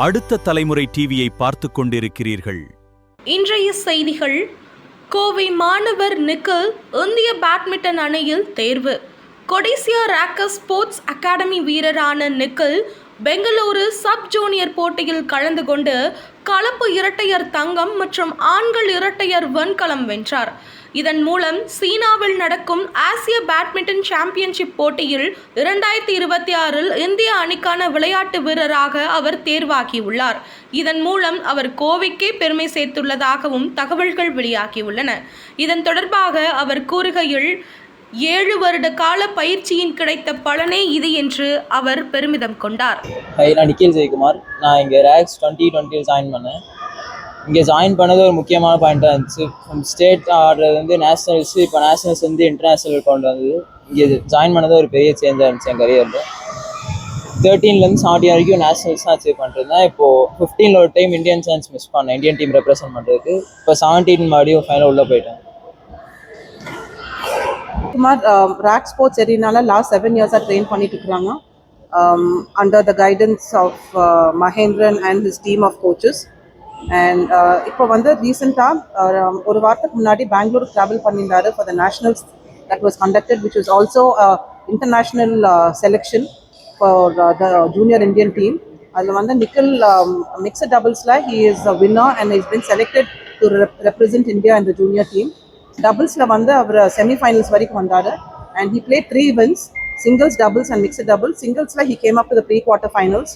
அடுத்த தலைமுறை டிவியை பார்த்துக் கொண்டிருக்கிறீர்கள். இன்றைய செய்திகள். கோவை மாணவர் நிக்கில் இந்திய பேட்மிண்டன் அணியில் தேர்வு. கொடிசியா ராக்கர்ஸ் ஸ்போர்ட்ஸ் அகாடமி வீரரான நிக்கில் பெங்களூரு சப் ஜூனியர் போட்டியில் கலந்து கொண்டு கலப்பு இரட்டையர் தங்கம் மற்றும் ஆண்கள் இரட்டையர் வெண்கலம் வென்றார். இதன் மூலம் சீனாவில் நடக்கும் ஆசிய பேட்மிண்டன் சாம்பியன்ஷிப் போட்டியில் 2026 இந்திய அணிக்கான விளையாட்டு வீரராக அவர் தேர்வாகியுள்ளார். இதன் மூலம் அவர் கோவைக்கே பெருமை சேர்த்துள்ளதாகவும் தகவல்கள் வெளியாகியுள்ளன. இதன் தொடர்பாக அவர் கூறுகையில், 7 வருட கால பயிற்சியின் கிடைத்த பலனே இது என்று அவர் பெருமிதம் கொண்டார். நான் நிக்கில் ஜெயக்குமார். நான் இங்கே ரேக்ஸ் 2020 ஜாயின் பண்ணேன். இங்கே ஜாயின் பண்ணது ஒரு முக்கியமான பாயிண்ட்டாக இருந்துச்சு. ஸ்டேட் ஆடுறது வந்து நேஷனல்ஸு, இப்போ நேஷனல்ஸ் வந்து இன்டர்நேஷ்னல் கொண்டு வந்தது. இங்கே ஜாயின் பண்ணது ஒரு பெரிய சேஞ்சாக இருந்துச்சு என் கரியரில். 13லேருந்து 17 வரைக்கும் நேஷனல்ஸ் தான் அச்சீவ் பண்ணிருந்தேன். இப்போது 15ல் ஒரு டைம் இந்தியன் சான்ஸ் மிஸ் பண்ணேன், இந்தியன் டீம் ரெப்ரசென்ட் பண்ணுறதுக்கு. இப்போ 17 மறுபடியும் ஃபைனல் உள்ளே போயிட்டேன். குமார் ராக் ஸ்போர்ட்ஸ் எரினால லாஸ்ட் 7 இயர்ஸாக ட்ரெயின் பண்ணிட்டு இருக்கிறாங்க. Under the guidance of Mahendran and his team of coaches. And இப்போ வந்து ரீசெண்டாக ஒரு வாரத்துக்கு முன்னாடி பெங்களூர் ட்ராவல் பண்ணியிருந்தாரு for the nationals that was conducted, which was also international selection for the junior Indian team. அதில் வந்து Nikhil mixed டபுள்ஸில் he is a winner and is been selected to represent India in the junior team. டபுள்ஸில் வந்து அவர் semifinals வரைக்கும் வந்தார். And he played 3 wins, singles, doubles and mixed doubles. Singlesல he came up to the pre-quarter finals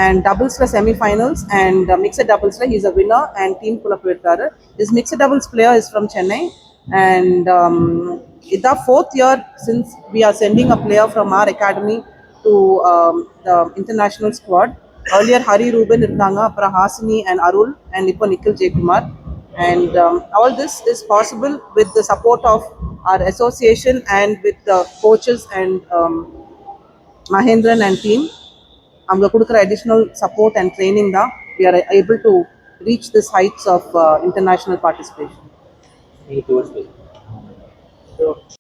and doublesல semi-finals and mixed doublesல he is a winner and team குள்ள போயிருக்காரு. This mixed doubles player is from Chennai and it's the 4th year since we are sending a player from our academy to the international squad. Earlier Hari Ruben இருந்தாங்க, அப்புறம் Hasini and Arul and இப்போ Nikhil Jayakumar. And all this is possible with the support of our association and with the coaches and Mahendran and team. அவங்க கொடுக்குற additional support and training தான் we are able to reach this heights of international participation.